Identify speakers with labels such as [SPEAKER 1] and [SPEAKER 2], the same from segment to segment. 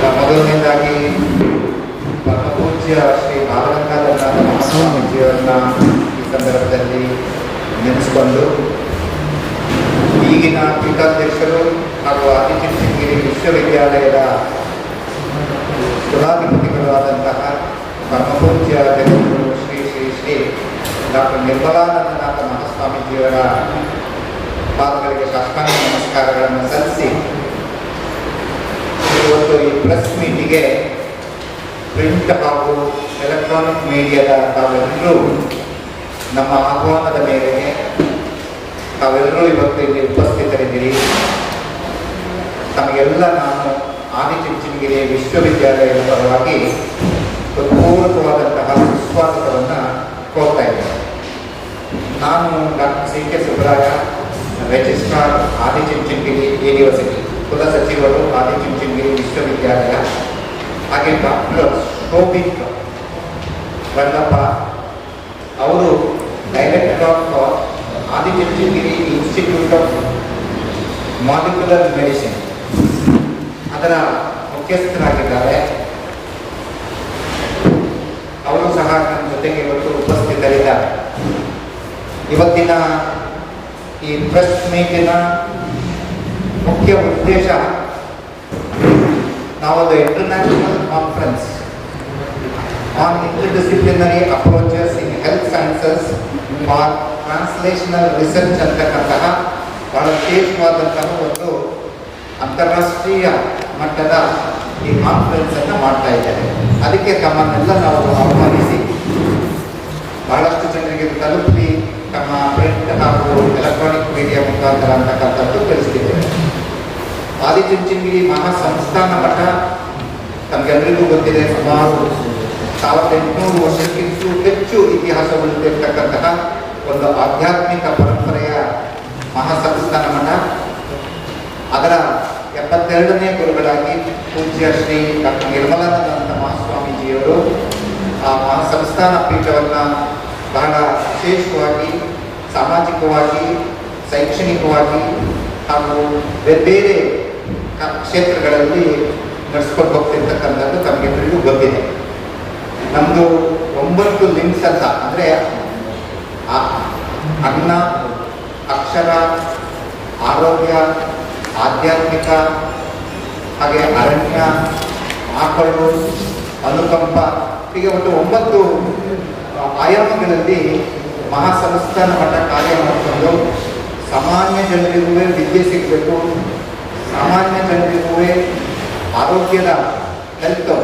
[SPEAKER 1] ಮೊದಲನೇದಾಗಿ ಪರಮಪೂಜ್ಯ ಶ್ರೀ ಬಾಲಗಂಗಾಧರ ಮಹಾಸ್ವಾಮೀಜಿಯವರನ್ನ ಈ ಸಂದರ್ಭದಲ್ಲಿ ನೆನೆಸಿಕೊಂಡು ಈಗಿನ ಪೀಠಾಧ್ಯಕ್ಷರು ಹಾಗೂ ಆದಿಚುಂಚನಗಿರಿ ವಿಶ್ವವಿದ್ಯಾಲಯದ ಕುಲಾಧಿಪತಿಗಳು ಆದಂತಹ ಪರಮಪೂಜ್ಯ ಜಗದ್ಗುರು ಶ್ರೀ ಶ್ರೀ ಶ್ರೀ ಡಾಕ್ಟರ್ ನಿರ್ಮಲಾನಂದನಾಥ ಮಹಾಸ್ವಾಮೀಜಿಯವರ ಪಾದಗಳಿಗೆ ಸಾಷ್ಟಾಂಗ ನಮಸ್ಕಾರಗಳನ್ನು ಸಲ್ಲಿಸಿ ಇವತ್ತು ಈ ಪ್ರೆಸ್ ಮೀಟಿಗೆ ಪ್ರಿಂಟ್ ಹಾಗೂ ಎಲೆಕ್ಟ್ರಾನಿಕ್ ಮೀಡಿಯಾದ ತಾವೆಲ್ಲರೂ ನಮ್ಮ ಆಹ್ವಾನದ ಮೇರೆಗೆ ತಾವೆಲ್ಲರೂ ಇವತ್ತು ಇಲ್ಲಿ ಉಪಸ್ಥಿತರಿದ್ದೀರಿ. ತಮಗೆಲ್ಲ ನಾನು ಆದಿಚುಂಚನಗಿರಿ ವಿಶ್ವವಿದ್ಯಾಲಯದ ಪರವಾಗಿ ಹೃತ್ಪೂರ್ವಕವಾದಂತಹ ಸುಸ್ವಾಗತವನ್ನು ಕೋರ್ತಾ ಇದ್ದೇನೆ. ನಾನು doctor C K Subraya, registrar Adichunchanagiri university, ಕುಲಸಚಿವರು ಆದಿಚುಂಚನಗಿರಿ ವಿಶ್ವವಿದ್ಯಾಲಯ, ಹಾಗೆ ಡಾಕ್ಟರ್ ಶೋಭಿತ್ ರಂಗಪ್ಪ ಅವರು director of Adichunchanagiri institute of molecular medicine ಅದರ ಮುಖ್ಯಸ್ಥರಾಗಿದ್ದಾರೆ. ಅವರು ಸಹ ನನ್ನ ಜೊತೆಗೆ ಇವತ್ತು ಉಪಸ್ಥಿತರಿದ್ದಾರೆ. ಇವತ್ತಿನ ಈ ಪ್ರೆಸ್ ಮೀಟಿನ ಮುಖ್ಯ ಉದ್ದೇಶ ನಾವೊಂದು international conference on interdisciplinary approaches in health sciences for translational research ಅಂತಕ್ಕಂತಹ ಬಹಳ ವಿಶೇಷವಾದಂತಹ ಒಂದು ಅಂತಾರಾಷ್ಟ್ರೀಯ ಮಟ್ಟದ ಈ ಕಾನ್ಫರೆನ್ಸನ್ನು ಮಾಡ್ತಾ ಇದ್ದಾರೆ. ಅದಕ್ಕೆ ತಮ್ಮನ್ನೆಲ್ಲ ನಾವು ಆಹ್ವಾನಿಸಿ ಬಹಳಷ್ಟು ಜನರಿಗೆ ತಲುಪಿ ತಮ್ಮ ಪ್ರಿಂಟ್ ಹಾಗೂ ಎಲೆಕ್ಟ್ರಾನಿಕ್ ಮೀಡಿಯಾ ಮುಖಾಂತರ ಅಂತಕ್ಕಂಥದ್ದು ತಿಳಿಸ್ತಿದ್ದೇವೆ. ಆದಿಚುಂಚನಗಿರಿ ಮಹಾಸಂಸ್ಥಾನ ಮಠ ತಮಗೆಲ್ಲರಿಗೂ ಗೊತ್ತಿದೆ, ಸುಮಾರು 1800 ವರ್ಷಕ್ಕಿಂತಲೂ ಹೆಚ್ಚು ಇತಿಹಾಸ ಉಳಿದಿರ್ತಕ್ಕಂತಹ ಒಂದು ಆಧ್ಯಾತ್ಮಿಕ ಪರಂಪರೆಯ ಮಹಾಸಂಸ್ಥಾನ ಮಠ. ಅದರ 72ನೇ ಗುರುಗಳಾಗಿ ಪೂಜ್ಯ ಶ್ರೀ ಡಾಕ್ಟರ್ ನಿರ್ಮಲಾನಂದ ಮಹಾಸ್ವಾಮೀಜಿಯವರು ಆ ಮಹಾಸಂಸ್ಥಾನ ಪೀಠವನ್ನು ಬಹಳ ವಿಶೇಷವಾಗಿ ಸಾಮಾಜಿಕವಾಗಿ, ಶೈಕ್ಷಣಿಕವಾಗಿ ಹಾಗೂ ಬೇರೆ ಬೇರೆ ಕ್ಷೇತ್ರಗಳಲ್ಲಿ ನಡೆಸ್ಕೊಂಡು ಹೋಗ್ತಿರ್ತಕ್ಕಂಥದ್ದು ತಮಗೆಲ್ಲರಿಗೂ ಗೊತ್ತಿದೆ. ನಮ್ಮದು 9 ಲಿಂಕ್ಸ್ ಅಂತ ಅಂದರೆ ಅನ್ನ, ಅಕ್ಷರ, ಆರೋಗ್ಯ, ಆಧ್ಯಾತ್ಮಿಕ, ಹಾಗೆ ಅರಣ್ಯ, ಆಕಳು, ಅನುಕಂಪ, ಹೀಗೆ ಒಟ್ಟು 9 ಆಯಾಮಗಳಲ್ಲಿ ಮಹಾಸಂಸ್ಥಾನ ಮಠ ಕಾರ್ಯ ಮಾಡಿಕೊಂಡು ಸಾಮಾನ್ಯ ಜನರಿಗೂ ವಿದ್ಯೆ ಸಿಗಬೇಕು, ಸಾಮಾನ್ಯ ಜನರಿಗೂ ಆರೋಗ್ಯದ ಹೆಲ್ತ್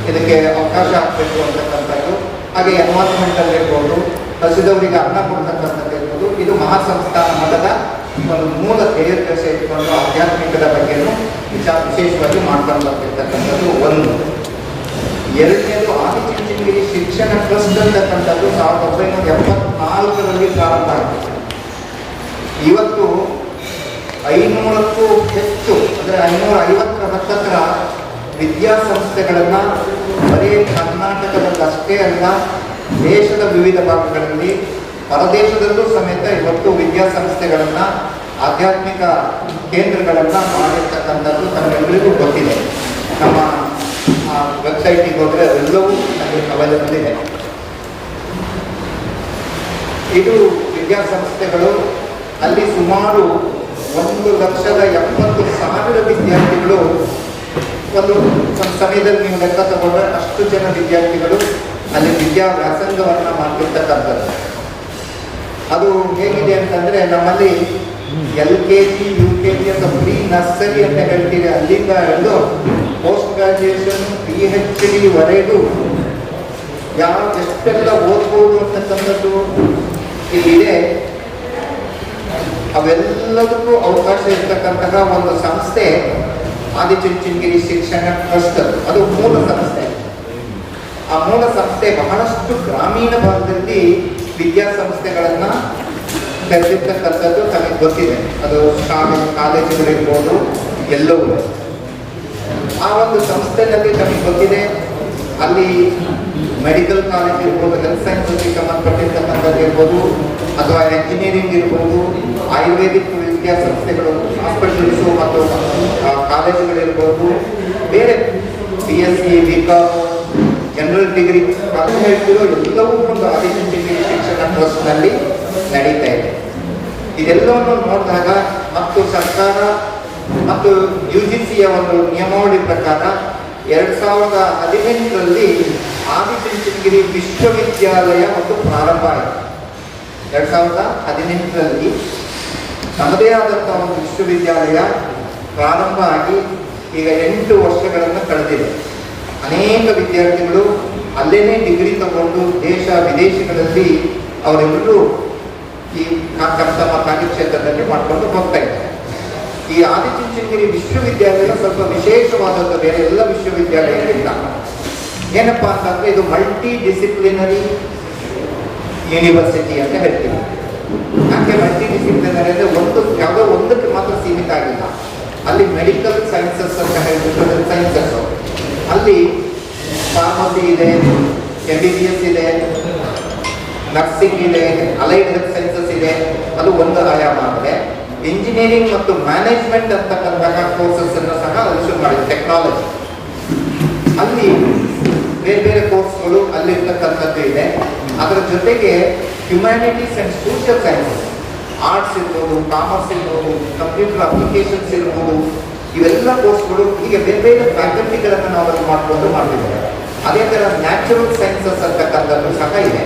[SPEAKER 1] ಇದಕ್ಕೆ ಅವಕಾಶ ಆಗಬೇಕು ಅಂತಕ್ಕಂಥದ್ದು, ಹಾಗೆ ಎನ್ವೈರನ್ಮೆಂಟಲ್ ಇರ್ಬೋದು, ಹಸಿದವರಿಗೆ ಅನ್ನ ಕೊಡ್ತಕ್ಕಂಥದ್ದು ಇರ್ಬೋದು, ಇದು ಮಹಾಸಂಸ್ಥಾನ ಮಠದ ಒಂದು ಮೂಲ ಧ್ಯೇಯೋದ್ದೇಶ ಇಟ್ಕೊಂಡು ಆಧ್ಯಾತ್ಮಿಕದ ಬಗ್ಗೆಯೂ ವಿಶೇಷವಾಗಿ ಮಾಡ್ಕೊಂಡು ಬರ್ತಿರ್ತಕ್ಕಂಥದ್ದು ಒಂದು. ಎರಡನೇದು ಆದಿಚುಂಚನಗಿರಿ ಶಿಕ್ಷಣ ಟ್ರಸ್ಟ್ ಅಂತಕ್ಕಂಥದ್ದು 1974ರಲ್ಲಿ ಪ್ರಾರಂಭ ಆಯಿತು. ಇವತ್ತು 500ಕ್ಕೂ ಹೆಚ್ಚು ಅಂದರೆ 550ರ ಹತ್ತಿರ ವಿದ್ಯಾಸಂಸ್ಥೆಗಳನ್ನು ಬರೀ ಕರ್ನಾಟಕದಲ್ಲಷ್ಟೇ ಅಲ್ಲ, ದೇಶದ ವಿವಿಧ ಭಾಗಗಳಲ್ಲಿ, ಹೊರದೇಶದಲ್ಲೂ ಸಮೇತ ಇವತ್ತು ವಿದ್ಯಾಸಂಸ್ಥೆಗಳನ್ನು, ಆಧ್ಯಾತ್ಮಿಕ ಕೇಂದ್ರಗಳನ್ನು ಮಾಡಿರ್ತಕ್ಕಂಥದ್ದು ತಮಗೆಲ್ಲರಿಗೂ ಗೊತ್ತಿದೆ. ನಮ್ಮ ವೆಬ್ಸೈಟಿಗೆ ಹೋದರೆ ಎಲ್ಲವೂ ನಮಗೆ ಅವೈಲೇಬಲ್ ಇದೆ. ಇದು ವಿದ್ಯಾಸಂಸ್ಥೆಗಳು. ಅಲ್ಲಿ ಸುಮಾರು 1,70,000 ವಿದ್ಯಾರ್ಥಿಗಳು ಒಂದು ಸಮಯದಲ್ಲಿ ನೀವು ಲೆಕ್ಕ ತಗೊಂಡ್ರೆ ಅಷ್ಟು ಜನ ವಿದ್ಯಾರ್ಥಿಗಳು ಅಲ್ಲಿ ವ್ಯಾಸಂಗವನ್ನು ಮಾಡ್ತಿರ್ತಕ್ಕಂಥದ್ದು. ಅದು ಹೇಗಿದೆ ಅಂತಂದರೆ ನಮ್ಮಲ್ಲಿ LKG, UKG ಅಂತ ಪ್ರೀ ನರ್ಸರಿ ಅಂತ ಹೇಳ್ತೀವಿ, ಅಲ್ಲಿಂದ ಹಿಡಿದು ಪೋಸ್ಟ್ ಗ್ರಾಜ್ಯುಯೇಷನ್, PhD ವರೆಗೂ ಎಷ್ಟೆಲ್ಲ ಓದ್ಬೋದು ಅಂತಕ್ಕಂಥದ್ದು ಇಲ್ಲಿದೆ. ಅವೆಲ್ಲದಕ್ಕೂ ಅವಕಾಶ ಇರ್ತಕ್ಕಂತಹ ಒಂದು ಸಂಸ್ಥೆ ಆದಿಚುಂಚನಗಿರಿ ಶಿಕ್ಷಣ ಟ್ರಸ್ಟ್. ಅದು ಮೂಲ ಸಂಸ್ಥೆ. ಆ ಮೂಲ ಸಂಸ್ಥೆ ಬಹಳಷ್ಟು ಗ್ರಾಮೀಣ ಭಾಗದಲ್ಲಿ ವಿದ್ಯಾಸಂಸ್ಥೆಗಳನ್ನು ತೆರೆದಿರ್ತಕ್ಕಂಥದ್ದು ತಮಗೆ ಗೊತ್ತಿದೆ. ಅದು ಶಾಲೆ, ಕಾಲೇಜುಗಳಿರ್ಬೋದು, ಎಲ್ಲವೂ. ಆ ಒಂದು ಸಂಸ್ಥೆಯಲ್ಲಿ ತಮಗೆ ಗೊತ್ತಿದೆ, ಅಲ್ಲಿ ಮೆಡಿಕಲ್ ಕಾಲೇಜ್ ಇರ್ಬೋದು, ಹೆಲ್ತ್ ಸೈನ್ಸ್ಗೆ ಸಂಬಂಧಪಟ್ಟಿರ್ತಕ್ಕಂಥದ್ದು ಇರ್ಬೋದು, ಅಥವಾ ಎಂಜಿನಿಯರಿಂಗ್ ಇರ್ಬೋದು, ಆಯುರ್ವೇದಿಕ್ ವಿದ್ಯಾಸಂಸ್ಥೆಗಳು, ಹಾಸ್ಪಿಟಲ್ಸು ಮತ್ತು ಕಾಲೇಜುಗಳಿರ್ಬೋದು, ಬೇರೆ BSc, BCom, ಜನರಲ್ ಡಿಗ್ರಿ ಹೇಳ್ತಿರೋ ಎಲ್ಲವೂ ಒಂದು ಆದಿಚುಂಚನಗಿರಿ ಶಿಕ್ಷಣ ಟ್ರಸ್ಟ್ನಲ್ಲಿ ನಡೀತಾ ಇದೆ. ಇದೆಲ್ಲವನ್ನು ನೋಡಿದಾಗ ಮತ್ತು ಸರ್ಕಾರ ಮತ್ತು UGCಯ ಒಂದು ನಿಯಮಾವಳಿ ಪ್ರಕಾರ 2018ರಲ್ಲಿ ಆದಿಚುಂಚನಗಿರಿ ವಿಶ್ವವಿದ್ಯಾಲಯ ಮತ್ತು ಪ್ರಾರಂಭ ಆಯಿತು. 2018ರಲ್ಲಿ ನಮ್ಮದೇ ಆದಂಥ ಒಂದು ವಿಶ್ವವಿದ್ಯಾಲಯ ಪ್ರಾರಂಭ ಆಗಿ ಈಗ 8 ವರ್ಷಗಳನ್ನು ಕಳೆದಿದೆ. ಅನೇಕ ವಿದ್ಯಾರ್ಥಿಗಳು ಅಲ್ಲೇನೇ ಡಿಗ್ರಿ ತಗೊಂಡು ದೇಶ ವಿದೇಶಗಳಲ್ಲಿ ಅವರೆಲ್ಲರೂ ಈ ತಮ್ಮ ಕಾರ್ಯಕ್ಷೇತ್ರದಲ್ಲಿ ಮಾಡಿಕೊಂಡು ಹೋಗ್ತಾ ಇದ್ದಾರೆ. ಈ ಆದಿಚುಂಚನಗಿರಿ ವಿಶ್ವವಿದ್ಯಾಲಯ ಸ್ವಲ್ಪ ವಿಶೇಷವಾದದ್ದು ಬೇರೆ ಎಲ್ಲ ವಿಶ್ವವಿದ್ಯಾಲಯಗಳಿಂದ. ಏನಪ್ಪಾ ಅಂತಂದ್ರೆ ಇದು ಮಲ್ಟಿ ಡಿಸಿಪ್ಲಿನರಿ ಯೂನಿವರ್ಸಿಟಿ ಅಂತ ಹೇಳ್ತೀವಿ. ಯಾಕೆ ಮಲ್ಟಿ ಡಿಸಿಪ್ಲಿನರಿ ಅಂದರೆ ಯಾವುದೋ ಒಂದಕ್ಕೆ ಮಾತ್ರ ಸೀಮಿತ ಆಗಿಲ್ಲ. ಅಲ್ಲಿ ಮೆಡಿಕಲ್ ಸೈನ್ಸಸ್ ಅಂತ ಹೇಳ್ಬಿಟ್ಟು ಸೈನ್ಸಸ್, ಅಲ್ಲಿ ಫಾರ್ಮಸಿ ಇದೆ, MBBS ಇದೆ, ನರ್ಸಿಂಗ್ ಇದೆ, ಅಲೈಡ್ ಹೆಲ್ತ್ ಸೈನ್ಸಸ್ ಇದೆ, ಅದು ಒಂದು ಆಯಾಮ ಆದರೆ ಇಂಜಿನಿಯರಿಂಗ್ ಮತ್ತು ಮ್ಯಾನೇಜ್ಮೆಂಟ್ ಅಂತಕ್ಕಂತಹ ಕೋರ್ಸಸ್ ಅನ್ನು ಸಹ ಅಲ್ಲಿ ಶುರು ಮಾಡಿದೆ. ಟೆಕ್ನಾಲಜಿ ಅಲ್ಲಿ ಬೇರೆ ಬೇರೆ ಕೋರ್ಸ್ಗಳು ಅಲ್ಲಿರ್ತಕ್ಕಂಥದ್ದು ಇದೆ. ಅದರ ಜೊತೆಗೆ humanities and social sciences, arts ಇರ್ಬೋದು, ಕಾಮರ್ಸ್ ಇರ್ಬೋದು, ಕಂಪ್ಯೂಟರ್ ಅಪ್ಲಿಕೇಶನ್ಸ್ ಇರ್ಬೋದು, ಇವೆಲ್ಲ ಕೋರ್ಸ್ಗಳು ಹೀಗೆ ಬೇರೆ ಬೇರೆ ಫ್ಯಾಕಲ್ಟಿಗಳನ್ನು ನಾವು ಅಲ್ಲಿ ಮಾಡಿಕೊಂಡು ಮಾಡ್ತಿದ್ದೇವೆ. ಅದೇ ಥರ ನ್ಯಾಚುರಲ್ ಸೈನ್ಸಸ್ ಅಂತಕ್ಕಂಥದ್ದು ಸಹ ಇದೆ.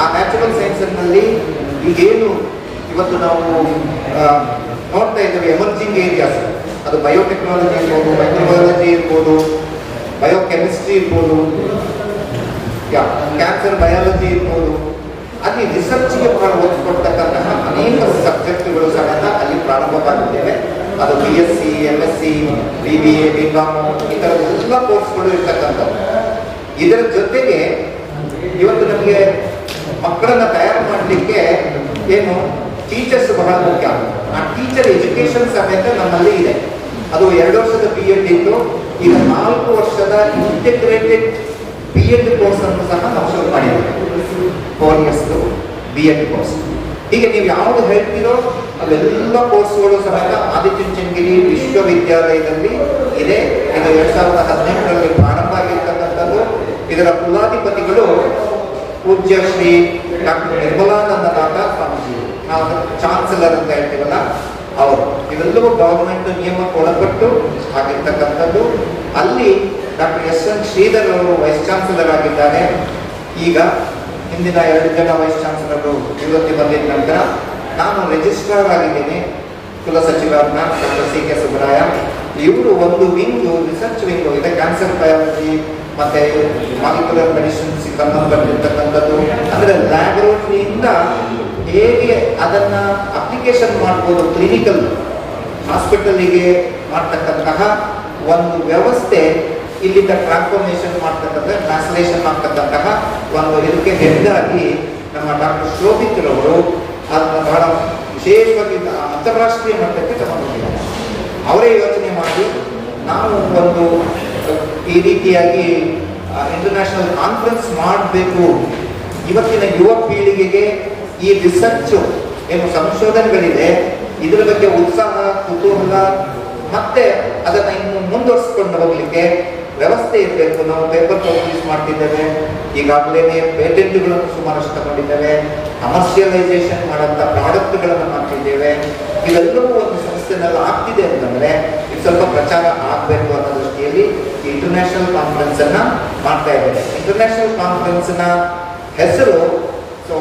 [SPEAKER 1] ಆ ನ್ಯಾಚುರಲ್ ಸೈನ್ಸಸ್ನಲ್ಲಿ ಈಗೇನು ಇವತ್ತು ನಾವು ನೋಡ್ತಾ ಇದ್ದೇವೆ ಎಮರ್ಜಿಂಗ್ ಏರಿಯಾಸ್, ಅದು ಬಯೋಟೆಕ್ನಾಲಜಿ ಇರ್ಬೋದು, ಮೈಕ್ರೋಬಯಾಲಜಿ ಇರ್ಬೋದು, ಬಯೋಕೆಮಿಸ್ಟ್ರಿ ಇರ್ಬೋದು, ಕ್ಯಾನ್ಸರ್ ಬಯಾಲಜಿ ಇರ್ಬೋದು, ಅಲ್ಲಿ ರಿಸರ್ಚ್ಗೆ ಒತ್ತು ಕೊಡ್ತಕ್ಕಂತಹ ಅನೇಕ ಸಬ್ಜೆಕ್ಟ್ಗಳು ಸಹ ಅಲ್ಲಿ ಪ್ರಾರಂಭವಾಗಿದ್ದೇವೆ. ಅದು BSc, MSc, BBA, BCom ಈ ಥರ ಎಲ್ಲ ಕೋರ್ಸ್ಗಳು ಇರ್ತಕ್ಕಂಥದ್ದು. ಇದರ ಜೊತೆಗೆ ಇವತ್ತು ನಮಗೆ ಮಕ್ಕಳನ್ನು ತಯಾರು ಮಾಡಲಿಕ್ಕೆ ಏನು ಟೀಚರ್ಸ್ ಬಹಳ ಮುಖ್ಯ. ಆ ಟೀಚರ್ ಎಜುಕೇಶನ್ ಸಮೇತ ನಮ್ಮಲ್ಲಿ ಇದೆ. ಅದು 2 ವರ್ಷದ BEd ಇತ್ತು, ಈಗ 4 ವರ್ಷದ ಇಂಟಿಗ್ರೇಟೆಡ್ BEd ಕೋರ್ಸ್ ಅನ್ನು ಸಹ ನಾವು ಶುರು ಮಾಡಿದ್ದೇವೆ. 4 years BEd ಕೋರ್ಸ್. ಹೀಗೆ ನೀವು ಯಾವುದು ಹೇಳ್ತೀರೋ ಅವೆಲ್ಲ ಕೋರ್ಸ್ಗಳು ಸಮೇತ ಆದಿಚುಂಚನಗಿರಿ ವಿಶ್ವವಿದ್ಯಾಲಯದಲ್ಲಿ ಇದೆ. ಇದು 2018ರಲ್ಲಿ ಪ್ರಾರಂಭ ಆಗಿರ್ತಕ್ಕಂಥದ್ದು. ಇದರ ಕುಲಾಧಿಪತಿಗಳು ಪೂಜ್ಯ ಶ್ರೀ ಡಾಕ್ಟರ್ ನಿರ್ಮಲಾನಂದನಾಥ ಸ್ವಾಮೀಜಿ, ನಾವು ಚಾನ್ಸಲರ್ ಅಂತ ಹೇಳ್ತೀವಲ್ಲ ಅವರು. ಇವೆಲ್ಲವೂ ಗವರ್ಮೆಂಟ್ ನಿಯಮಕ್ಕೆ ಒಳಪಟ್ಟು ಆಗಿರ್ತಕ್ಕಂಥದ್ದು. ಅಲ್ಲಿ ಡಾಕ್ಟರ್ SN ಶ್ರೀಧರ್ ಅವರು ವೈಸ್ ಚಾನ್ಸಲರ್ ಆಗಿದ್ದಾರೆ. ಈಗ ಹಿಂದಿನ 2 ಜನ ವೈಸ್ ಚಾನ್ಸಲರು ನಿವೃತ್ತಿ ಬಂದಿದ್ದ ನಂತರ ನಾನು ರಿಜಿಸ್ಟ್ರಾರ್ ಆಗಿದ್ದೀನಿ. ಕುಲಸಚಿವರನ್ನ ಡಾಕ್ಟರ್ CK ಸುಬ್ರಾಯ. ಇವರು ಒಂದು ವಿಂಗು, ರಿಸರ್ಚ್ ವಿಂಗು ಇದೆ, ಕ್ಯಾನ್ಸರ್ ಬಯಾಲಜಿ ಮತ್ತೆ ಮಾಲಿಕ್ಯುಲರ್ ಮೆಡಿಸಿನ್ಸ್ ಸಂಬಂಧಪಟ್ಟಿರ್ತಕ್ಕಂಥದ್ದು. ಅಂದರೆ ಲ್ಯಾಬೊರೇಟರಿಯಿಂದ ಹೇಗೆ ಅದನ್ನ ಅಪ್ಲಿಕೇಶನ್ ಮಾಡ್ಬೋದು ಕ್ಲಿನಿಕಲ್ ಹಾಸ್ಪಿಟಲಿಗೆ ಮಾಡ್ತಕ್ಕಂತಹ ಒಂದು ವ್ಯವಸ್ಥೆ, ಇಲ್ಲಿಂದ ಟ್ರಾನ್ಸ್ಫಾರ್ಮೇಷನ್ ಮಾಡ್ತಕ್ಕಂಥ ಟ್ರಾನ್ಸ್ಲೇಷನ್ ಮಾಡ್ತಕ್ಕಂತಹ ಒಂದು ಇದಕ್ಕೆ ಹೆದ್ದಾಗಿ ನಮ್ಮ ಡಾಕ್ಟರ್ ಶೋಭಿತ್ರವರು ಅದನ್ನು ಬಹಳ ವಿಶೇಷವಾಗಿ ಅಂತಾರಾಷ್ಟ್ರೀಯ ಮಟ್ಟಕ್ಕೆ ತಗೊಂಡಿದ್ದಾರೆ. ಅವರೇ ಯೋಚನೆ ಮಾಡಿ ನಾವು ಒಂದು ಈ ರೀತಿಯಾಗಿ ಇಂಟರ್ನ್ಯಾಷನಲ್ ಕಾನ್ಫರೆನ್ಸ್ ಮಾಡಬೇಕು. ಇವತ್ತಿನ ಯುವ ಪೀಳಿಗೆಗೆ ಈ ರಿಸರ್ಚ್ ಏನು ಸಂಶೋಧನೆಗಳಿದೆ ಇದರ ಬಗ್ಗೆ ಉತ್ಸಾಹ, ಕುತೂಹಲ ಮತ್ತೆ ಅದನ್ನು ಇನ್ನು ಮುಂದುವರಿಸಿಕೊಂಡು ಹೋಗ್ಲಿಕ್ಕೆ ವ್ಯವಸ್ಥೆ ಇರಬೇಕು. ನಾವು ಪೇಪರ್ ಪಬ್ಲಿಷ್ ಮಾಡ್ತಿದ್ದೇವೆ, ಈಗಾಗಲೇ ಪೇಟೆಂಟ್ಗಳನ್ನು ಸುಮಾರಷ್ಟು ತಗೊಂಡಿದ್ದೇವೆ, ಕಮರ್ಷಿಯಲೈಸೇಷನ್ ಮಾಡೋಂಥ ಪ್ರಾಡಕ್ಟ್ಗಳನ್ನು ಮಾಡ್ತಿದ್ದೇವೆ. ಇವೆಲ್ಲವೂ ಒಂದು ಸಂಸ್ಥೆನಲ್ಲಿ ಆಗ್ತಿದೆ ಅಂತಂದರೆ ಇದು ಸ್ವಲ್ಪ ಪ್ರಚಾರ ಆಗಬೇಕು ಅನ್ನೋ ದೃಷ್ಟಿಯಲ್ಲಿ ಈ ಇಂಟರ್ನ್ಯಾಷನಲ್ ಕಾನ್ಫರೆನ್ಸನ್ನು ಮಾಡ್ತಾ ಇದ್ದೇವೆ. ಇಂಟರ್ನ್ಯಾಷನಲ್ ಕಾನ್ಫರೆನ್ಸ್ನ ಹೆಸರು so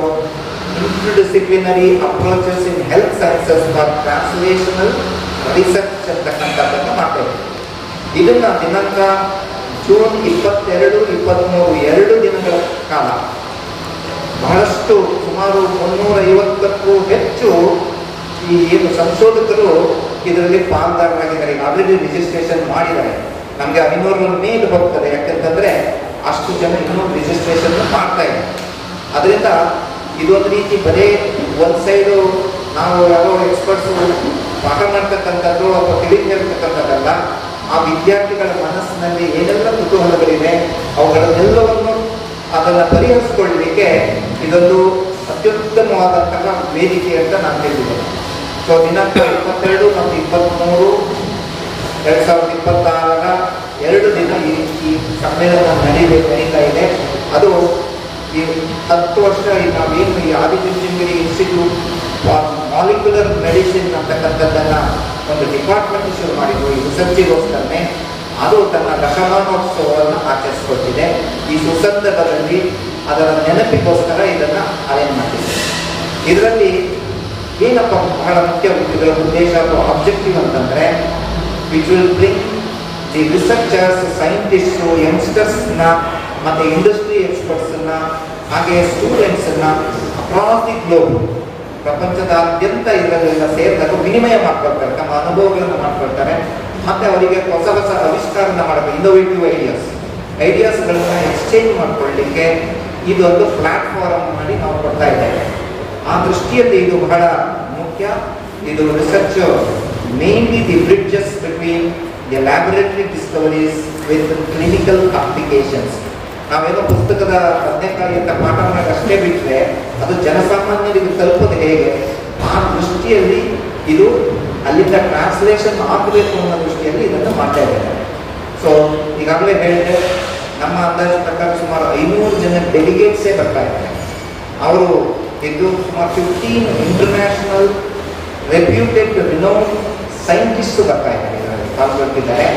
[SPEAKER 1] interdisciplinary approaches in health sciences for translational research ಅಂತಕ್ಕಂಥದ್ದನ್ನು ಮಾಡ್ತಾ ಇದ್ದೇವೆ. ಇದನ್ನು ದಿನಾಂಕ ಜೂನ್ 22, 23 2 ದಿನಗಳ ಕಾಲ ಬಹಳಷ್ಟು ಸುಮಾರು 350ಕ್ಕೂ ಹೆಚ್ಚು ಈ ಏನು ಸಂಶೋಧಕರು ಇದರಲ್ಲಿ ಪಾಲ್ದಾರರಾಗಿದ್ದಾರೆ. ಈಗ ಆಲ್ರೆಡಿ ರಿಜಿಸ್ಟ್ರೇಷನ್ ಮಾಡಿದ್ದಾರೆ. ನಮಗೆ 500 ಮೇಲೆ ಹೋಗ್ತದೆ, ಯಾಕೆಂತಂದರೆ ಅಷ್ಟು ಜನ ಇನ್ನೂ ರಿಜಿಸ್ಟ್ರೇಷನ್ ಮಾಡ್ತಾ ಇದ್ದಾರೆ. ಅದರಿಂದ ಇದೊಂದು ರೀತಿ ಬರೀ ಒಂದು ಸೈಡು ನಾವು ಯಾರೋ ಎಕ್ಸ್ಪರ್ಟ್ಸು ಪಾಠ ಮಾಡ್ತಕ್ಕಂಥದ್ದು ಅಥವಾ ತಿಳಿದಿರ್ತಕ್ಕಂಥದ್ದಲ್ಲ. ಆ ವಿದ್ಯಾರ್ಥಿಗಳ ಮನಸ್ಸಿನಲ್ಲಿ ಏನೆಲ್ಲ ಕುತೂಹಲಗಳಿವೆ ಅವುಗಳನ್ನೆಲ್ಲವನ್ನು ಅದನ್ನು ಪರಿಹರಿಸಿಕೊಳ್ಳಲಿಕ್ಕೆ ಇದೊಂದು 2026ರ 2 ದಿನ ಈ ಸಮ್ಮೇಳನ ನಡೀತಾ ಇದೆ. ಅದು ಈ 10 ವರ್ಷ ನಾವೇನು ಈ Adichunchanagiri institute for molecular medicine ಅಂತಕ್ಕಂಥದ್ದನ್ನು ಒಂದು ಡಿಪಾರ್ಟ್ಮೆಂಟ್ ಶುರು ಮಾಡಿದ್ರು ಈ ರಿಸರ್ಚಿಗೋಸ್ಕರನೇ. ಅದು ತನ್ನ ದಶಮಾನೋತ್ಸವವನ್ನು ಆಚರಿಸ್ಕೊಟ್ಟಿದೆ. ಈ ಸುಸಂದರ್ಭದಲ್ಲಿ ಅದರ ನೆನಪಿಗೋಸ್ಕರ ಇದನ್ನು ಅರೇಂಜ್ ಮಾಡಿದೆ. ಇದರಲ್ಲಿ ಏನಪ್ಪ ಬಹಳ ಮುಖ್ಯ ಇದರ ಉದ್ದೇಶ ಅಥವಾ ಆಬ್ಜೆಕ್ಟಿವ್ ಅಂತಂದರೆ, which will bring the researchers, scientist, ಯಂಗ್ಸ್ಟರ್ಸ್ನ ಮತ್ತು ಇಂಡಸ್ಟ್ರಿ ಎಕ್ಸ್ಪರ್ಟ್ಸನ್ನು ಹಾಗೆ ಸ್ಟೂಡೆಂಟ್ಸನ್ನು ಅಕ್ರಾಸ್ ದಿ ಗ್ಲೋಬ್, ಪ್ರಪಂಚದಾದ್ಯಂತ ಇದರಲ್ಲೆಲ್ಲ ಸೇರಿದಾಗ ವಿನಿಮಯ ಮಾಡ್ಕೊಳ್ತಾರೆ, ತಮ್ಮ ಅನುಭವಗಳನ್ನು ಮಾಡ್ಕೊಳ್ತಾರೆ. ಮತ್ತು ಅವರಿಗೆ ಹೊಸ ಹೊಸ ಆವಿಷ್ಕಾರನ ಮಾಡಬೇಕು, ಇನ್ನೋವೇಟಿವ್ ಐಡಿಯಾಸ್ಗಳನ್ನ ಎಕ್ಸ್ಚೇಂಜ್ ಮಾಡ್ಕೊಳ್ಳಿಕ್ಕೆ ಇದೊಂದು ಪ್ಲ್ಯಾಟ್ಫಾರ್ಮ್ ಮಾಡಿ ನಾವು ಕೊಡ್ತಾ ಇದ್ದೇವೆ. ಆ ದೃಷ್ಟಿಯಲ್ಲಿ ಇದು ಬಹಳ ಮುಖ್ಯ. ಇದು research mainly the bridges between the laboratory discoveries with clinical applications. ನಾವೇನೋ ಪುಸ್ತಕದ ಬದನೆಕಾಯಿ ಅಂತ ಪಾಠ ಮಾಡೋಕ್ಕೆ ಅಷ್ಟೇ ಬಿಟ್ಟರೆ ಅದು ಜನಸಾಮಾನ್ಯರಿಗೆ ತಲುಪೋದು ಹೇಗೆ, ಆ ದೃಷ್ಟಿಯಲ್ಲಿ ಇದು ಅಲ್ಲಿಂದ ಟ್ರಾನ್ಸ್ಲೇಷನ್ ಆಗಬೇಕು ಅನ್ನೋ ದೃಷ್ಟಿಯಲ್ಲಿ ಇದನ್ನು ಮಾಡ್ತಾ ಇದ್ದಾರೆ. ಸೊ ಈಗಾಗಲೇ ಹೇಳಿದೆ, ನಮ್ಮ ಅಂದಾಜು ಪ್ರಕಾರ ಸುಮಾರು 500 ಜನ ಡೆಲಿಗೇಟ್ಸೇ ಬರ್ತಾ ಇದ್ದಾರೆ. ಅವರು ಇದು ಸುಮಾರು 15 ಇಂಟರ್ನ್ಯಾಷನಲ್ ರೆಪ್ಯೂಟೆಡ್ ರಿನೌಂಡ್ ಸೈಂಟಿಸ್ಟು ಬರ್ತಾ ಇದ್ದಾರೆ, ಇದರಲ್ಲಿ ಪಾಲ್ಗೊಳ್ತಿದ್ದಾರೆ.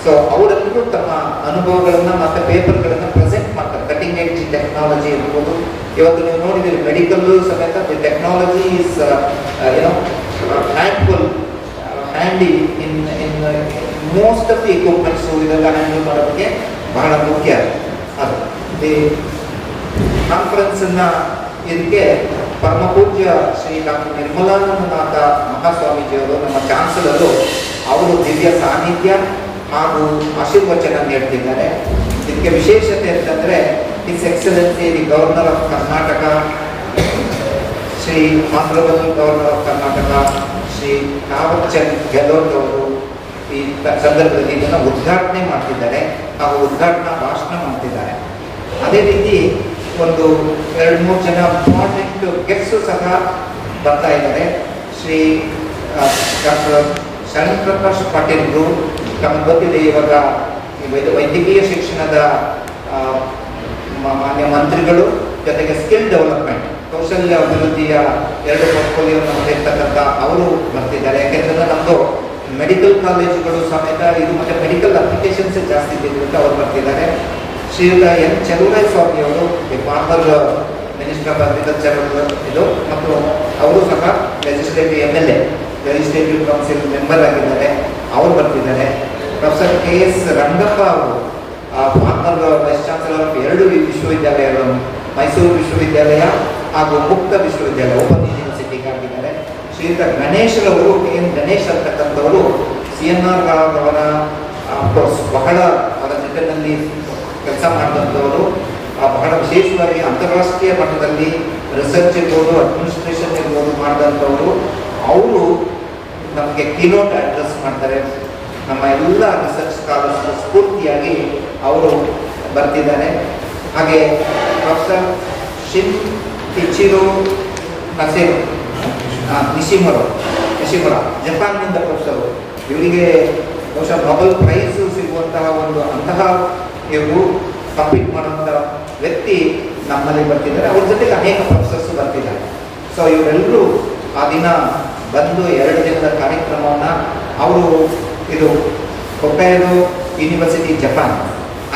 [SPEAKER 1] ಸೊ ಅವರೆಲ್ಲರೂ ತಮ್ಮ ಅನುಭವಗಳನ್ನು ಮತ್ತು ಪೇಪರ್ಗಳನ್ನು ಪ್ರೆಸೆಂಟ್ ಮಾಡ್ತಾರೆ. ಕಟಿಂಗ್ ಎಡ್ಜ್ ಟೆಕ್ನಾಲಜಿ ಇರ್ಬೋದು. ಇವತ್ತು ನೀವು ನೋಡಿದ್ದೀರಿ ಮೆಡಿಕಲ್ಲು ಸಮೇತ the technology is handy in most of the equipments ಇದೆಲ್ಲ ಹ್ಯಾಂಡಲ್ ಮಾಡೋದಕ್ಕೆ ಬಹಳ ಮುಖ್ಯ. ಅದು ದಿ ಕಾನ್ಫರೆನ್ಸನ್ನು ಇದಕ್ಕೆ ಪರಮ ಪೂಜ್ಯ ಶ್ರೀ ಡಾಕ್ಟರ್ ನಿರ್ಮಲಾನಂದನಾಥ ಮಹಾಸ್ವಾಮೀಜಿಯವರು, ನಮ್ಮ ಚಾನ್ಸಲರು, ಅವರು ದಿವ್ಯ ಸಾನ್ನಿಧ್ಯ ಹಾಗೂ ಆಶೀರ್ವಚನ ನೀಡ್ತಿದ್ದಾರೆ. ಇದಕ್ಕೆ ವಿಶೇಷತೆ ಅಂತಂದರೆ his excellency the governor of Karnataka, Shri honourable governor of Karnataka Shri Thawar Chand Gehlot ಅವರು ಈ ಸಂದರ್ಭದಲ್ಲಿ ಇದನ್ನು ಉದ್ಘಾಟನೆ ಮಾಡ್ತಿದ್ದಾರೆ ಹಾಗೂ ಉದ್ಘಾಟನಾ ಭಾಷಣ ಮಾಡ್ತಿದ್ದಾರೆ. ಅದೇ ರೀತಿ ಒಂದು 2-3 ಜನ ಇಂಪಾರ್ಟೆಂಟ್ ಗೆಸ್ಟು ಸಹ ಬರ್ತಾ ಇದ್ದಾರೆ. ಶ್ರೀ ಡಾಕ್ಟರ್ ಶರಣ್ ಪ್ರಕಾಶ್ ಪಾಟೀಲ್ರು, ತಮಗೆ ಗೊತ್ತಿದೆ ಇವಾಗ ವೈದ್ಯಕೀಯ ಶಿಕ್ಷಣದ ಮಾನ್ಯ ಮಂತ್ರಿಗಳು, ಜೊತೆಗೆ ಸ್ಕಿಲ್ ಡೆವಲಪ್ಮೆಂಟ್, ಕೌಶಲ್ಯ ಅಭಿವೃದ್ಧಿಯ 2 ಪೋರ್ಟ್ಫೋಲಿಯೋವನ್ನು ಹೊಂದಿರ್ತಕ್ಕಂಥ ಅವರು ಬರ್ತಿದ್ದಾರೆ. ಯಾಕೆಂದರೆ ನಮ್ಮದು ಮೆಡಿಕಲ್ ಕಾಲೇಜುಗಳು ಸಮೇತ ಇದು ಮತ್ತು ಮೆಡಿಕಲ್ ಅಪ್ಲಿಕೇಶನ್ಸೇ ಜಾಸ್ತಿ ಇದ್ದಿದ್ದರಿಂದ ಅವರು ಬರ್ತಿದ್ದಾರೆ. ಶ್ರೀಯುತ ಎನ್ ಚೆಲುವರಾಯ ಸ್ವಾಮಿ ಅವರು the former minister of agriculture ಇದು, ಮತ್ತು ಅವರು ಸಹ legislative MLA, legislative council member ಆಗಿದ್ದಾರೆ, ಅವರು ಬರ್ತಿದ್ದಾರೆ. ಪ್ರೊಫೆಸರ್ KS ರಂಗಪ್ಪ ಅವರು ಫಾರ್ಮರ್ ವೈಸ್ ಚಾನ್ಸಲರ್ ಆಫ್ 2 ವಿಶ್ವವಿದ್ಯಾಲಯಗಳು, ಮೈಸೂರು ವಿಶ್ವವಿದ್ಯಾಲಯ ಹಾಗೂ ಮುಕ್ತ ವಿಶ್ವವಿದ್ಯಾಲಯ ಓಪನ್ ಯೂನಿವರ್ಸಿಟಿಗಾಗಿದ್ದಾರೆ. ಶ್ರೀಯುತ ಗಣೇಶ್ರವರು, KN ಗಣೇಶ್ ಅಂತಕ್ಕಂಥವರು CNR ರಾವ್ ಅವರ ಕೋರ್ಸ್ ಬಹಳ ಅವರ ಜೊತೆಯಲ್ಲಿ ಕೆಲಸ ಮಾಡಿದಂಥವರು, ಬಹಳ ವಿಶೇಷವಾಗಿ ಅಂತಾರಾಷ್ಟ್ರೀಯ ಮಟ್ಟದಲ್ಲಿ ರಿಸರ್ಚ್ ಇರ್ಬೋದು, ಅಡ್ಮಿನಿಸ್ಟ್ರೇಷನ್ ಇರ್ಬೋದು ಮಾಡಿದಂಥವರು. ಅವರು ನಮಗೆ ಕೀನೋಟ್ ಅಡ್ರೆಸ್ ಮಾಡ್ತಾರೆ. ನಮ್ಮ ಎಲ್ಲ ರಿಸರ್ಚ್ ಸ್ಕಾಲರ್ಸ್ ಸ್ಫೂರ್ತಿಯಾಗಿ ಅವರು ಬರ್ತಿದ್ದಾರೆ. ಹಾಗೆ ಪ್ರೊಫೆಸರ್ ಶಿನ್ ಇಚಿರೋ ನಿಶಿಮುರಾ ಜಪಾನ್ನಿಂದ ಪ್ರೊಫೆಸರು, ಇವರಿಗೆ ಬಹುಶಃ ನೊಬೆಲ್ ಪ್ರೈಸು ಸಿಗುವಂತಹ ಅಂತಹ ಇವರು ಕಂಪೀಟ್ ಮಾಡುವಂಥ ವ್ಯಕ್ತಿ ನಮ್ಮಲ್ಲಿ ಬರ್ತಿದ್ದಾರೆ. ಅವ್ರ ಜೊತೆಗೆ ಅನೇಕ ಪ್ರೊಫೆಸರ್ಸು ಬರ್ತಿದ್ದಾರೆ. ಸೊ ಇವರೆಲ್ಲರೂ ಆ ದಿನ ಬಂದು 2 ದಿನದ ಕಾರ್ಯಕ್ರಮವನ್ನು ಅವರು ಇದು ಹೊಕ್ಕೈಡೋ ಯೂನಿವರ್ಸಿಟಿ ಜಪಾನ್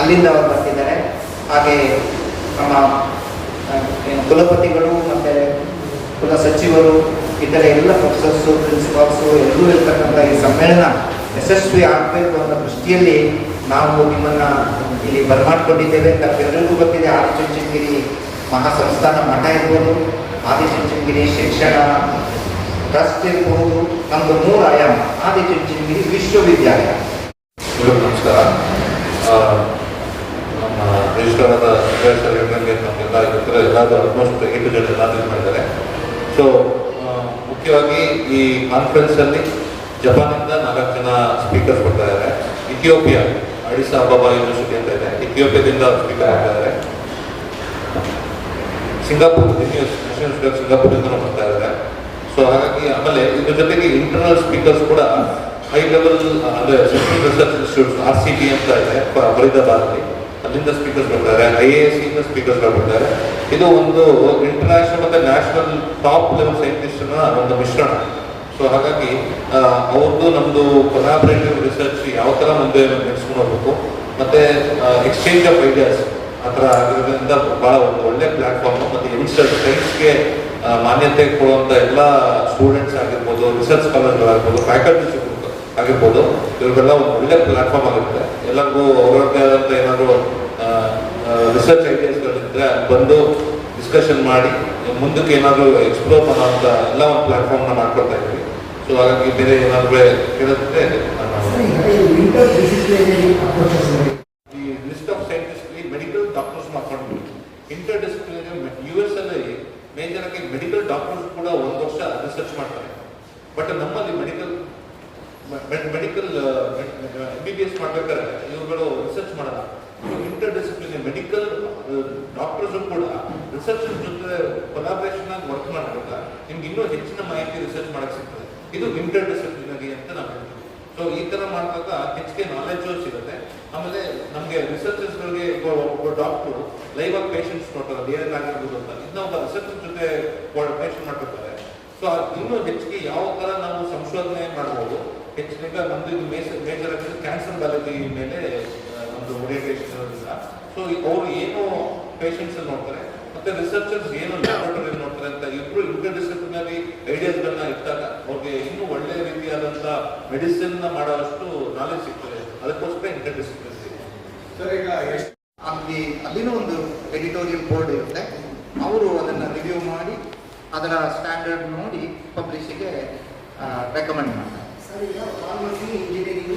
[SPEAKER 1] ಅಲ್ಲಿಂದ ಅವರು ಬರ್ತಿದ್ದಾರೆ. ಹಾಗೆ ನಮ್ಮ ಕುಲಪತಿಗಳು ಮತ್ತು ಕುಲ ಸಚಿವರು, ಇತರ ಎಲ್ಲ ಪ್ರೊಫೆಸರ್ಸು, ಪ್ರಿನ್ಸಿಪಾಲ್ಸು ಎಲ್ಲರೂ ಇರ್ತಕ್ಕಂಥ ಈ ಸಮ್ಮೇಳನ ಯಶಸ್ವಿ ಆಗಬೇಕು ಅನ್ನೋ ದೃಷ್ಟಿಯಲ್ಲಿ ನಾವು ನಿಮ್ಮನ್ನು ಇಲ್ಲಿ ಬರಮಾಡ್ಕೊಂಡಿದ್ದೇವೆ. ತಮಗೆಲ್ಲರಿಗೂ ಗೊತ್ತಿದೆ, ಆದಿಚುಂಚನಗಿರಿ ಮಹಾಸಂಸ್ಥಾನ ಮಠ ಇರ್ಬೋದು, ಆದಿಚುಂಚನಗಿರಿ ಶಿಕ್ಷಣ ಟ್ರಸ್ಟ್ ಇರ್ಬೋದು, ನಮ್ಮದು 3 ಆಯಾಮ ಆದಿಚುಂಚನಗಿರಿ ವಿಶ್ವವಿದ್ಯಾಲಯ.
[SPEAKER 2] ನಮಸ್ಕಾರ. ನಮ್ಮ ರಿಜಿಸ್ಟರಾದ ನಮಗೆಲ್ಲ ಗೊತ್ತಿರೋ ಎಲ್ಲರೂ ಆಲ್ಮೋಸ್ಟ್ A to Z ಎಲ್ಲ ಮಾಡಿದ್ದಾರೆ. ಸೊ ಮುಖ್ಯವಾಗಿ ಈ ಕಾನ್ಫರೆನ್ಸಲ್ಲಿ ಜಪಾನಿಂದ 4 ಜನ ಸ್ಪೀಕರ್ಸ್ ಬರ್ತಾ ಇದ್ದಾರೆ. ಇಥಿಯೋಪಿಯಾ ಅಡಿಸ್ ಅಬಾಬಾ ಯೂನಿವರ್ಸಿಟಿ ಅಂತ ಇದೆ, ಇಥಿಯೋಪಿಯಾದಿಂದ ಸ್ಪೀಕರ್ ಬರ್ತಾ ಇದ್ದಾರೆ. ಸಿಂಗಾಪುರ್ ನ್ಯಾಷನಲ್ ಯೂನಿವರ್ಸಿಟಿ ಆಫ್ ಸಿಂಗಾಪುರಿಂದ ಬರ್ತಾ ಇದ್ದಾರೆ. ಸೊ ಹಾಗಾಗಿ ಆಮೇಲೆ ಇದ್ರ ಜೊತೆಗೆ ಇಂಟರ್ನಲ್ ಸ್ಪೀಕರ್ಸ್ ಕೂಡ ಹೈ ಲೆವೆಲ್ ಅಂದರೆ ಸೆಂಟ್ರಲ್ ರಿಸರ್ಚ್ ಇನ್ಸ್ಟಿಟ್ಯೂಟ್ RCT ಅಂತ ಇದೆ ಫರೀದಾಬಾದಲ್ಲಿ, ಅಲ್ಲಿಂದ ಸ್ಪೀಕರ್ಸ್ ಬರ್ತಾರೆ. IAC ಇಂದ ಸ್ಪೀಕರ್ಸ್ ಬರ್ತಾರೆ. ಇದು ಒಂದು ಇಂಟರ್ನ್ಯಾಷನಲ್ ಮತ್ತು ನ್ಯಾಷನಲ್ ಟಾಪ್ ಲೆವೆಲ್ ಸೈಂಟಿಸ್ಟ್ನ ಒಂದು ಮಿಶ್ರಣ. ಸೊ ಹಾಗಾಗಿ ಅವ್ರದ್ದು ನಮ್ಮದು ಕೊಲಾಬರೇಟಿವ್ ರಿಸರ್ಚ್ ಯಾವ ಥರ ಮುಂದೆ ನಡೆಸ್ಕೊಂಡು ಹೋಗ್ಬೇಕು, ಮತ್ತು ಎಕ್ಸ್ಚೇಂಜ್ ಆಫ್ ಐಡಿಯಾಸ್ ಆ ಥರ ಆಗಿರೋದ್ರಿಂದ ಭಾಳ ಒಂದು ಒಳ್ಳೆ ಪ್ಲ್ಯಾಟ್ಫಾರ್ಮು. ಮತ್ತು ಯಂಗ್ಸ್ಟರ್ಸ್ ಸೈನ್ಸ್ಗೆ ಮಾನ್ಯತೆ ಕೊಡುವಂಥ ಎಲ್ಲ ಸ್ಟೂಡೆಂಟ್ಸ್ ಆಗಿರ್ಬೋದು, ರಿಸರ್ಚ್ ಸ್ಕಾಲರ್ಗಳಾಗಿರ್ಬೋದು, ಫ್ಯಾಕಲ್ಟೀಸ್ ಆಗಿರ್ಬೋದು, ಇವ್ರಿಗೆಲ್ಲ ಒಂದು ಒಳ್ಳೆ ಪ್ಲ್ಯಾಟ್ಫಾರ್ಮ್ ಆಗಿರುತ್ತೆ. ಎಲ್ಲರಿಗೂ ಅವ್ರದ್ದೇ ಆದಂಥ ಏನಾದರೂ ರಿಸರ್ಚ್ ಐಡಿಯಾಸ್ಗಳಿದ್ರೆ ಬಂದು ಡಿಸ್ಕಷನ್ ಮಾಡಿ ಮುಂದಕ್ಕೆ ಏನಾದರೂ ಎಕ್ಸ್ಪ್ಲೋರ್ ಮಾಡೋಂಥ ಎಲ್ಲ ಒಂದು ಪ್ಲ್ಯಾಟ್ಫಾರ್ಮ್ನ ಮಾಡ್ಕೊಳ್ತಾ ಇದ್ವಿ. ಸೊ ಹಾಗಾಗಿ ಬೇರೆ ಏನಾದರೂ ಕೇಳಿದ್ರೆ ಈ ಲಿಸ್ಟ್ ಆಫ್ ಸೈಂಟಿಸ್ಟ್ಲಿ ಮೆಡಿಕಲ್ ಡಾಕ್ಟರ್ಸ್ ಮಾಡ್ಕೊಂಡು ಇಂಟರ್ ಡಿಸಿಪ್ಲಿನರಿ US ಅಲ್ಲಿ ಮೇಜರ್ ಆಗಿ ಮೆಡಿಕಲ್ ಡಾಕ್ಟರ್ಸ್ ಕೂಡ 1 ವರ್ಷ ರಿಸರ್ಚ್ ಮಾಡ್ತಾರೆ. ಬಟ್ ನಮ್ಮಲ್ಲಿ ಮೆಡಿಕಲ್ MBBS ಮಾಡ್ಬೇಕಾದ್ರೆ ಇವುಗಳು ರಿಸರ್ಚ್ ಮಾಡಲ್ಲ. ಇಂಟರ್ ಡಿಸಿಪ್ಲಿನರಿ ಮೆಡಿಕಲ್ ಡಾಕ್ಟರ್ಸ್ ಕೂಡ ರಿಸರ್ಚ್ ಜೊತೆ ಕೊಲಾಬ್ರೇಷನ್ ಆಗಿ ವರ್ಕ್ ಮಾಡಿದಾಗ ನಿಮ್ಗೆ ಇನ್ನೂ ಹೆಚ್ಚಿನ ಮಾಹಿತಿ ರಿಸರ್ಚ್ ಮಾಡಕ್ಕೆ ಸಿಗ್ತದೆ. ಇದು ಇಂಟರ್ ಡಿಸಿಪ್ಲಿನರಿ ಅಂತ ನಾವು ಹೇಳ್ತೀವಿ. ಸೊ ಈ ಥರ ಮಾಡಿದಾಗ ಹೆಚ್ಚಿಗೆ ನಾಲೆಡ್ಜು ಸಿಗುತ್ತೆ. ಆಮೇಲೆ ನಮಗೆ ರಿಸರ್ಚರ್ಸ್ಗಳಿಗೆ ಒಬ್ಬ ಡಾಕ್ಟ್ರು ಲೈವ್ ಆಗಿ ಪೇಷಂಟ್ಸ್ ನೋಡ್ತಾರೆ, ಏನಾಗಿರ್ಬೋದು ಅಂತ. ಇದನ್ನ ಒಬ್ಬ ರಿಸರ್ಚರ್ ಜೊತೆ ಕೋಆರ್ಡಿನೇಷನ್ ಮಾಡ್ತಿರ್ತಾರೆ. ಸೊ ಇನ್ನೂ ಹೆಚ್ಚಿಗೆ ಯಾವ ಥರ ನಾವು ಸಂಶೋಧನೆ ಮಾಡ್ಬೋದು, ಹೆಚ್ಚಿಗೆ ನಮ್ಮದು ಇದು ಮೇಜರ್ ಆಗಿ ಕ್ಯಾನ್ಸರ್ ಬಯಾಲಜಿ ಮೇಲೆ ಒಂದು ಓರಿಯೆಂಟೇಷನ್ ಇರೋದಿಲ್ಲ. ಸೊ ಅವರು ಏನು ಪೇಷಂಟ್ಸ್ ನೋಡ್ತಾರೆ ಮತ್ತೆ ರಿಸರ್ಚರ್ಸ್ ಏನು ಲ್ಯಾಬೋರೇಟರಿ ನೋಡ್ತಾರೆ ಅಂತ ಇಬ್ಬರು ಇಂಟರ್ ಡಿಸಿಪ್ಲಿನರಿ ಐಡಿಯಾಸ್ಗಳನ್ನ ಇಟ್ಟಾಗ ಅವ್ರಿಗೆ ಇನ್ನೂ ಒಳ್ಳೆ ರೀತಿಯಾದಂಥ ಮೆಡಿಸಿನ್ ಮಾಡೋಷ್ಟು ನಾಲೆಜ್ ಸಿಗ್ತದೆ. ಅದಕ್ಕೋಸ್ಕರ ಇಂಟರ್ ಡಿಸಿಪ್ಲಿನರಿ.
[SPEAKER 1] ಸರ್, ಈಗ ಅಲ್ಲಿನೂ ಒಂದು ಎಡಿಟೋರಿಯಲ್ ಬೋರ್ಡ್ ಇರುತ್ತೆ. ಅವರು ಅದನ್ನು ರಿವ್ಯೂ ಮಾಡಿ ಅದರ ಸ್ಟ್ಯಾಂಡರ್ಡ್ ನೋಡಿ ಪಬ್ಲಿಷಿಗೆ ರೆಕಮೆಂಡ್ ಮಾಡ್ತಾರೆ.
[SPEAKER 3] ಸರ್, ಈಗ ಫಾರ್ಮಸಿ ಇಂಜಿನಿಯರಿಂಗ್